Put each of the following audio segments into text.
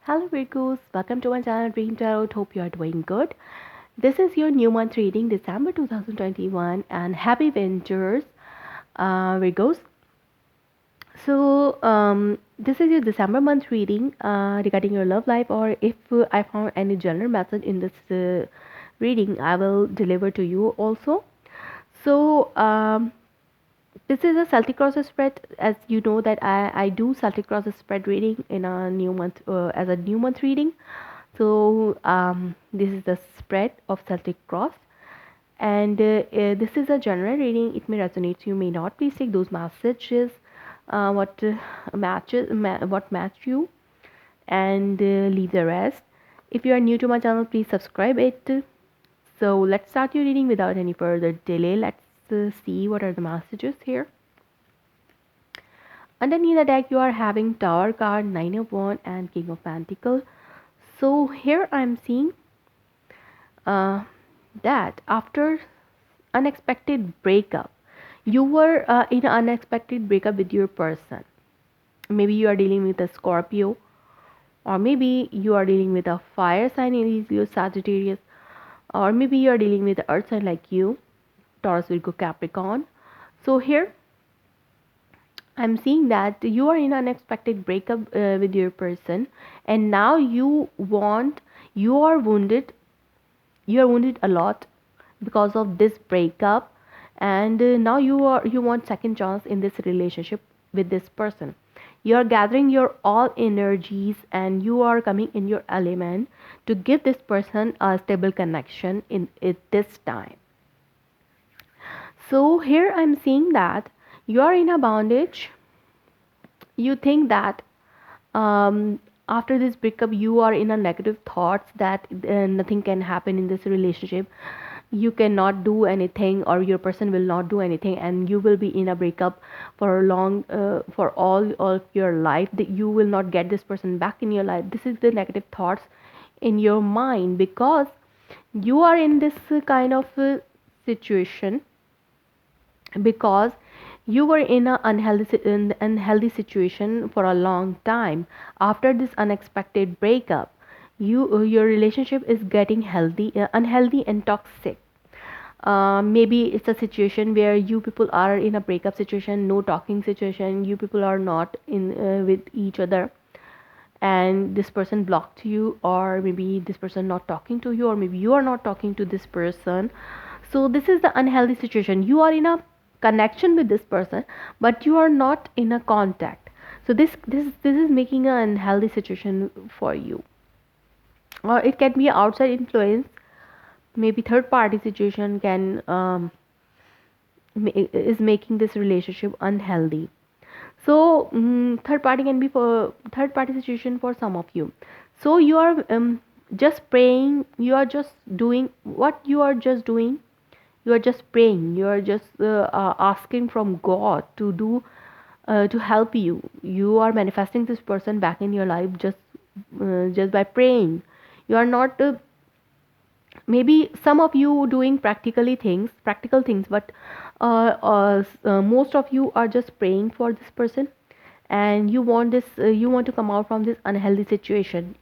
Hello Virgos, welcome to my channel Dream Tarot. Hope you are doing good. This is your new month reading, December 2021, and happy winters, Virgos. This is your December month reading regarding your love life, or if I found any general message in this reading, I will deliver to you also. So, this is a Celtic Cross spread. As you know that I do Celtic Cross spread reading in a new month as a new month reading. So this is the spread of Celtic Cross, and this is a general reading. It may resonate, you may not. Please take those messages, what match you, and leave the rest. If you are new to my channel, please subscribe it. So let's start your reading without any further delay. Let's see what are the messages here. Underneath the deck, you are having Tower card, Nine of Wands, and King of Pentacles. So here I'm seeing uh, that after unexpected breakup, you were in an unexpected breakup with your person. Maybe you are dealing with a Scorpio, or maybe you are dealing with a fire sign, Aries, Leo, Sagittarius, or maybe you are dealing with an earth sign like you, Taurus, Virgo, Capricorn. So here I'm seeing that you are in an unexpected breakup with your person, and now you are wounded. You are wounded a lot because of this breakup, and now you want second chance in this relationship with this person. You are gathering your all energies, and you are coming in your element to give this person a stable connection in it this time. So here I'm seeing that you are in a bondage. You think that after this breakup you are in a negative thoughts that nothing can happen in this relationship, you cannot do anything, or your person will not do anything, and you will be in a breakup for a long for all of your life, that you will not get this person back in your life. This is the negative thoughts in your mind, because you are in this kind of situation, because you were in an unhealthy situation for a long time. After this unexpected breakup, your relationship is getting unhealthy and toxic. Maybe it's a situation where you people are in a breakup situation, no talking situation, you people are not in with each other, and this person blocked you, or maybe this person not talking to you, or maybe you are not talking to this person. So this is the unhealthy situation. You are in a connection with this person, but you are not in a contact. So this is making an unhealthy situation for you, or it can be outside influence. Maybe third party situation can is making this relationship unhealthy. So third party situation for some of you. So you are just praying, you are just doing what you are just doing. You are just praying, you are just asking from God to do to help you. You are manifesting this person back in your life just by praying. You are not maybe some of you doing practical things, but most of you are just praying for this person, and you want to come out from this unhealthy situation.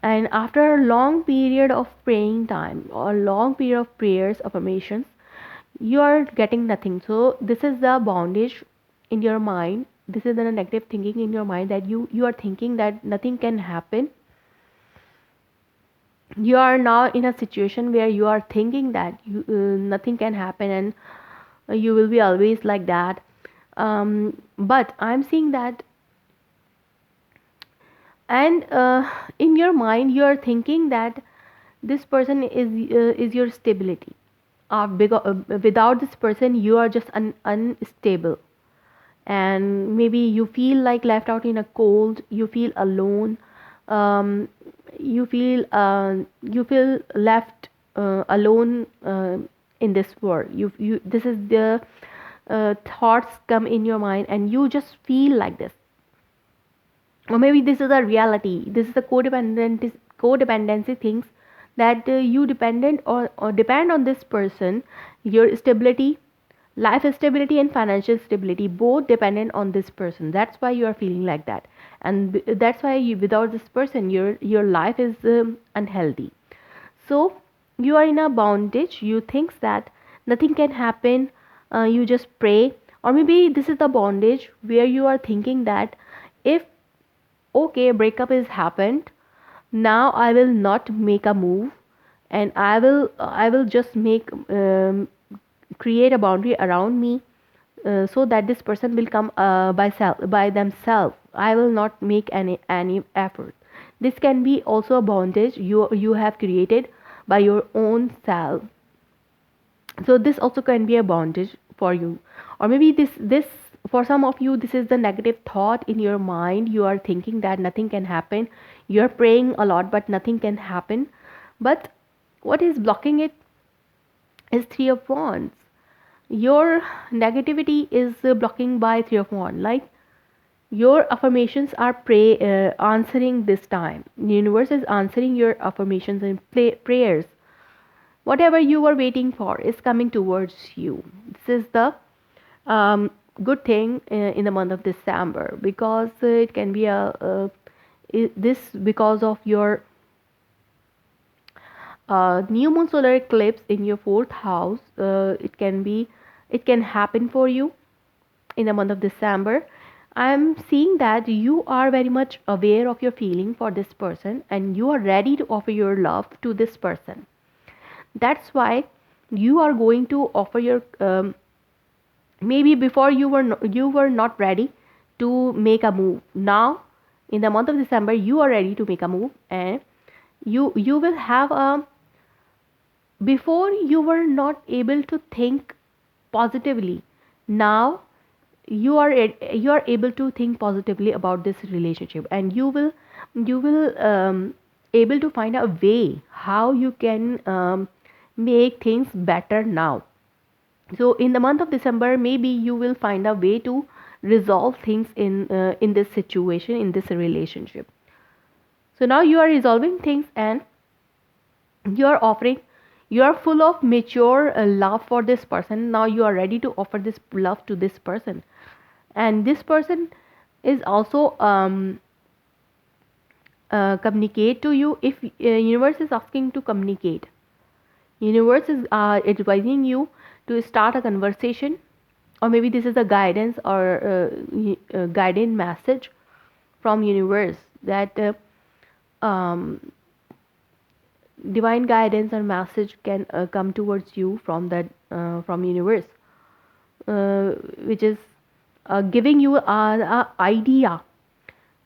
And after a long period of praying time, or long period of prayers, affirmations, you are getting nothing. So this is the bondage in your mind. This is the negative thinking in your mind, that you are thinking that nothing can happen. You are now in a situation where you are thinking that nothing can happen, and you will be always like that. But I'm seeing that, and in your mind you are thinking that this person is your stability. Without this person you are just unstable, and maybe you feel like left out in a cold, you feel alone, um, you feel left alone in this world. You This is the thoughts come in your mind, and you just feel like this. Or maybe this is a reality, this is the codependency things, that you dependent or depend on this person, your stability, Life stability and financial stability both dependent on this person. That's why you are feeling like that, and that's why without this person your life is unhealthy. So you are in a bondage. You think that nothing can happen. You just pray, or maybe this is the bondage where you are thinking that if okay breakup is happened, now I will not make a move, and I will just make create a boundary around me, so that this person will come by themselves. I will not make any effort. This can be also a bondage you have created by your own self. So this also can be a bondage for you. Or maybe this for some of you, this is the negative thought in your mind. You are thinking that nothing can happen. You're praying a lot but nothing can happen. But what is blocking it is three of wands. Your negativity is blocking by three of wands. Like your affirmations are answering this time. The universe is answering your affirmations and prayers. Whatever you were waiting for is coming towards you. This is the um, good thing in the month of December, because it can be this because of your new moon solar eclipse in your fourth house. It can happen for you in the month of December. I'm seeing that you are very much aware of your feeling for this person and you are ready to offer your love to this person. That's why you are going to offer your maybe before you were not ready to make a move. Now in the month of December you are ready to make a move, and you will have a before you were not able to think positively. Now you are able to think positively about this relationship, and you will able to find a way how you can make things better now. So in the month of December maybe you will find a way to resolve things in this situation, in this relationship. So now you are resolving things, and you are offering, you are full of mature love for this person. Now you are ready to offer this love to this person, and this person is also communicate to you. If universe is asking to communicate, universe is advising you to start a conversation, or maybe this is a guidance or guided message from universe that divine guidance or message can come towards you from that from universe, uh, which is giving you a idea,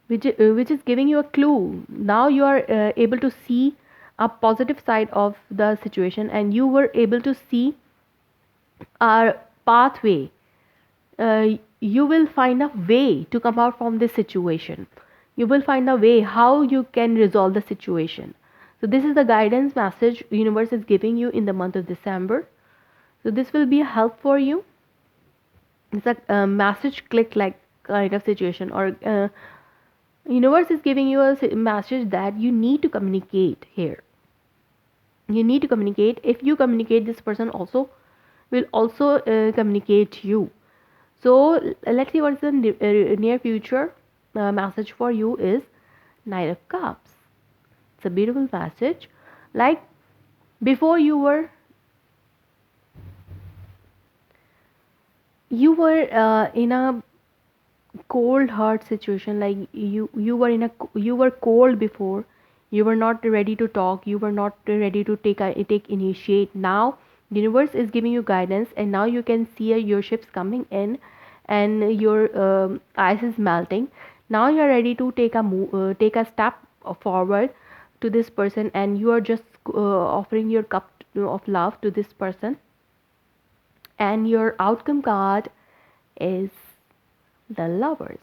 which is giving you a clue. Now you are able to see a positive side of the situation, and you were able to see a pathway. You will find a way to come out from this situation. You will find a way how you can resolve the situation. So this is the guidance message universe is giving you in the month of December. So this will be a help for you. It's a message click like kind of situation, or universe is giving you a message that you need to communicate here. You need to communicate. If you communicate, this person also will also communicate you. So let's see what's the near future message for you is Knight of Cups. It's a beautiful message. Like before you were in a cold heart situation. Like you were cold before. You were not ready to talk. You were not ready to take initiate. Now the universe is giving you guidance, and now you can see your ships coming in, and your ice is melting. Now you are ready to take a step forward to this person, and you are just offering your cup of love to this person. And your outcome card is the Lovers.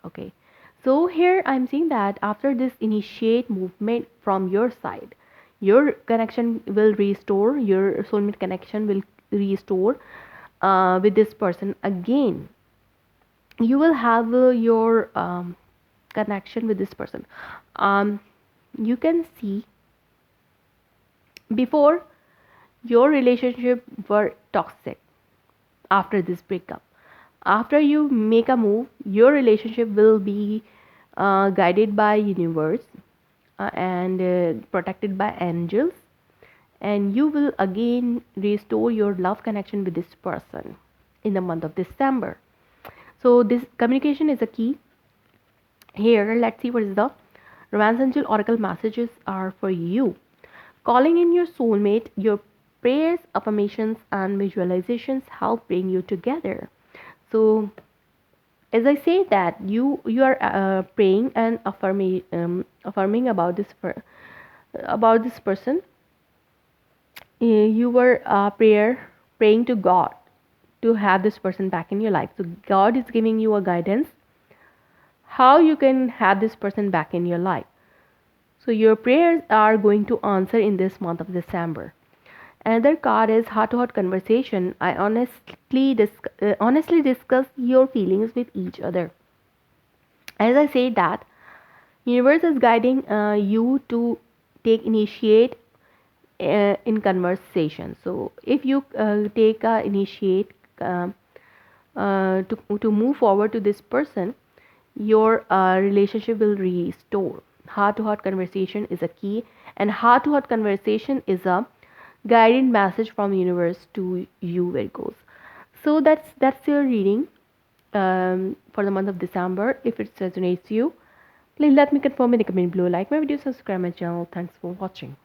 Okay, so here I'm seeing that after this initiate movement from your side, your connection will restore, your soulmate connection will restore with this person again. You will have your connection with this person. um, you can see before your relationship were toxic. after this breakup. After you make a move, your relationship will be guided by universe and protected by angels, and you will again restore your love connection with this person in the month of December. So this communication is a key here. Let's see what is the romance angel oracle messages are for you. Calling in your soulmate, your prayers, affirmations, and visualizations help bring you together. So, as I say that you are praying and affirming about about this person, you were praying to God to have this person back in your life. So God is giving you a guidance how you can have this person back in your life. So your prayers are going to answer in this month of December. Another card is heart to heart conversation. I honestly discuss your feelings with each other. As I said that universe is guiding you to take initiate in conversation. So if you take initiate to move forward to this person, your relationship will restore. Heart to heart conversation is a key, and heart to heart conversation is a guided message from universe to you, Virgos. So that's your reading for the month of December. If it resonates you, please let me confirm in the comment below. Like my video, subscribe my channel. Thanks for watching.